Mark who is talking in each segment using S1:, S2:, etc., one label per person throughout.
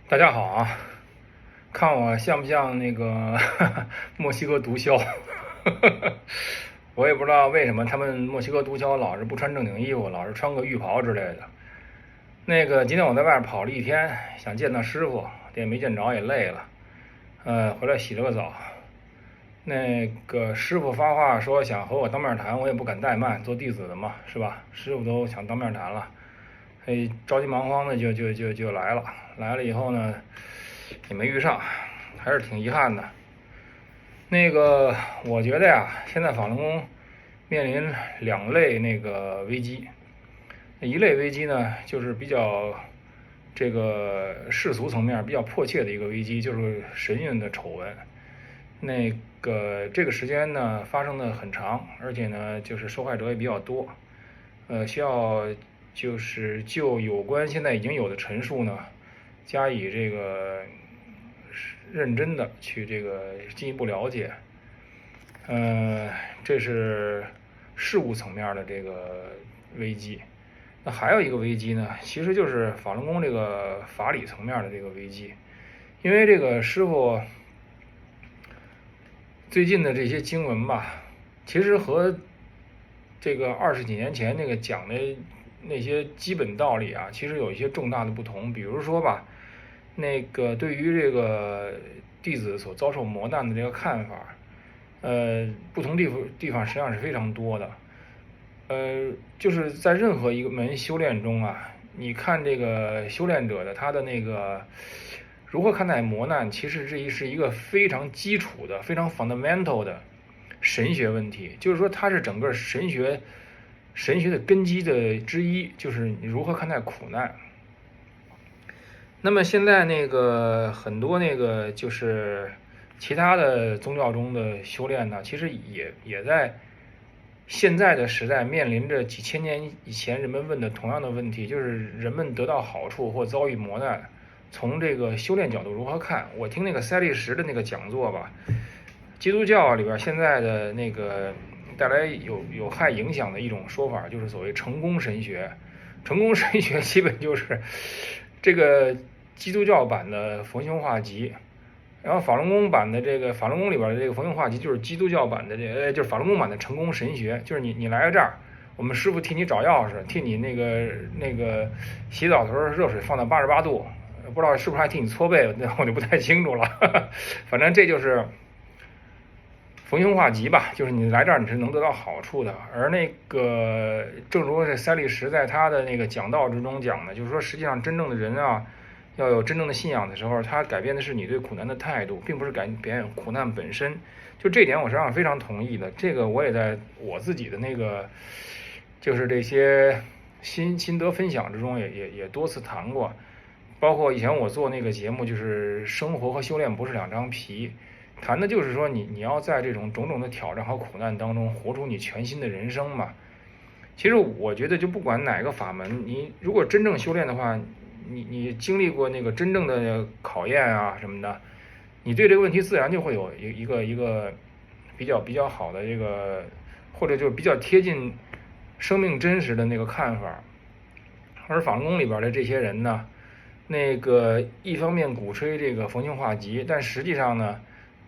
S1: 大家好啊，看我像不像那个墨西哥毒枭？我也不知道为什么他们墨西哥毒枭老是不穿正经衣服，老是穿个浴袍之类的。今天我在外面跑了一天，想见到师傅，也没见着，也累了。回来洗了个澡。师傅发话说想和我当面谈，我也不敢怠慢，做弟子的嘛，是吧？师傅都想当面谈了，着急忙慌的就来了。来了以后呢，也没遇上，还是挺遗憾的。我觉得呀，现在法轮功面临两类危机。一类危机呢，就是比较世俗层面比较迫切的一个危机，就是神韵的丑闻。这个时间呢发生的很长，而且呢就是受害者也比较多。需要就有关现在已经有的陈述呢，加以认真的去进一步了解。这是事务层面的这个危机。那还有一个危机呢，其实就是法轮功这个法理层面的这个危机。因为这个师傅最近的这些经文吧，其实和这个20几年前讲的那些基本道理啊，其实有一些重大的不同。比如说吧，对于这个弟子所遭受磨难的这个看法，不同地方实际上是非常多的。就是在任何一个门修炼中啊，你看这个修炼者的他的如何看待磨难，其实这是一个非常基础的、非常 fundamental 的神学问题。就是说，它是整个神学的根基之一，就是你如何看待苦难。那么现在很多就是其他的宗教中的修炼呢，其实也在现在的时代面临着几千年以前人们问的同样的问题，就是人们得到好处或遭遇磨难，从这个修炼角度如何看。我听赛利什的讲座吧，基督教里边现在的带来有害影响的一种说法，就是所谓成功神学。成功神学基本就是这个基督教版的佛性化集，然后法轮功版的法轮功里边的佛性化集就是基督教版的就是法轮功版的成功神学。就是你来到这儿，我们师傅替你找钥匙，替你洗澡的时候热水放到88度，不知道是不是还替你搓背，我就不太清楚了。反正这就是逢凶化吉吧，就是你来这儿你是能得到好处的。而正如这塞利什在他的讲道之中讲的，就是说实际上真正的人啊，要有真正的信仰的时候，他改变的是你对苦难的态度，并不是改变苦难本身。就这点我实际上非常同意的。这个我也在我自己的就是这些心得分享之中也多次谈过。包括以前我做节目，就是生活和修炼不是两张皮，谈的就是说你要在这种种种的挑战和苦难当中活出你全新的人生嘛。其实我觉得就不管哪个法门，你如果真正修炼的话，你经历过真正的考验啊什么的，你对这个问题自然就会有一个比较好的或者就比较贴近生命真实的看法。而法轮功里边的这些人呢，一方面鼓吹逢凶化吉，但实际上呢，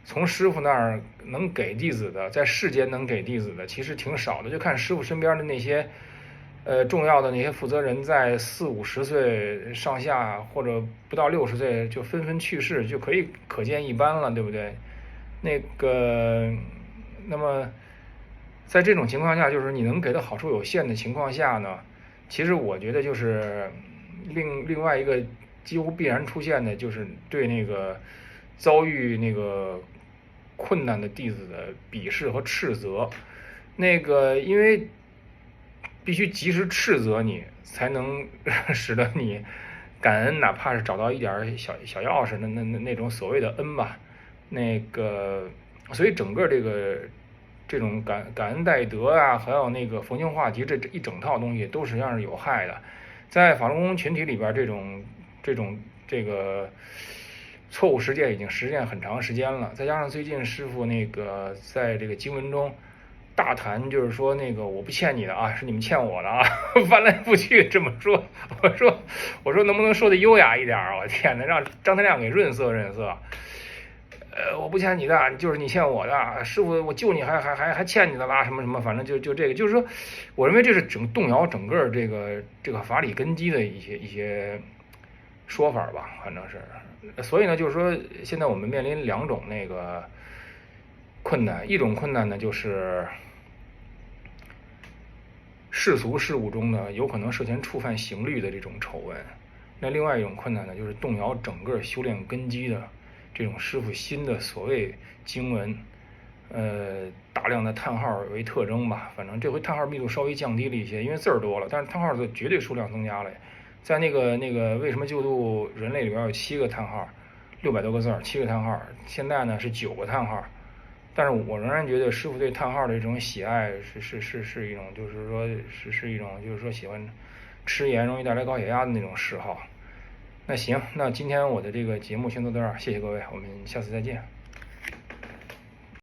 S1: 从师傅那儿能给弟子的，在世间能给弟子的其实挺少的。就看师傅身边的那些重要的那些负责人，在40、50岁上下或者不到60岁就纷纷去世，就可见一斑了，对不对？那么在这种情况下，就是你能给的好处有限的情况下呢，其实我觉得就是另外一个几乎必然出现的，就是对遭遇困难的弟子的鄙视和斥责。因为必须及时斥责你，才能使得你感恩，哪怕是找到一点小钥匙，那种所谓的恩吧。所以整个这种感恩戴德啊，还有逢凶化吉这一整套东西，都实际上是有害的。在法轮功群体里边，这个错误实践已经实践很长时间了，再加上最近师傅在这个经文中大谈就是说那个我不欠你的啊，是你们欠我的啊，翻来覆去这么说。我说能不能说的优雅一点啊？我天哪，让张太亮给润色。我不欠你的，就是你欠我的，师傅我救你还欠你的啦，什么什么，反正就这个，就是说，我认为这是动摇整个这个法理根基的一些说法吧，反正是。所以呢，就是说现在我们面临两种那个困难，一种困难呢就是世俗事物中呢有可能涉嫌触犯刑律的这种丑闻，那另外一种困难呢就是动摇整个修炼根基的这种师傅新的所谓经文，大量的叹号为特征吧，反正这回叹号密度稍微降低了一些，因为字儿多了，但是叹号的绝对数量增加了。在那个为什么救度人类里边有7个叹号，600多个字，7个叹号，现在呢是9个叹号。但是我仍然觉得师傅对叹号的这种喜爱是一种，就是说是一种，就是说喜欢吃盐容易带来高血压的那种嗜好。那行，那今天我的这个节目先到这儿，谢谢各位，我们下次再见。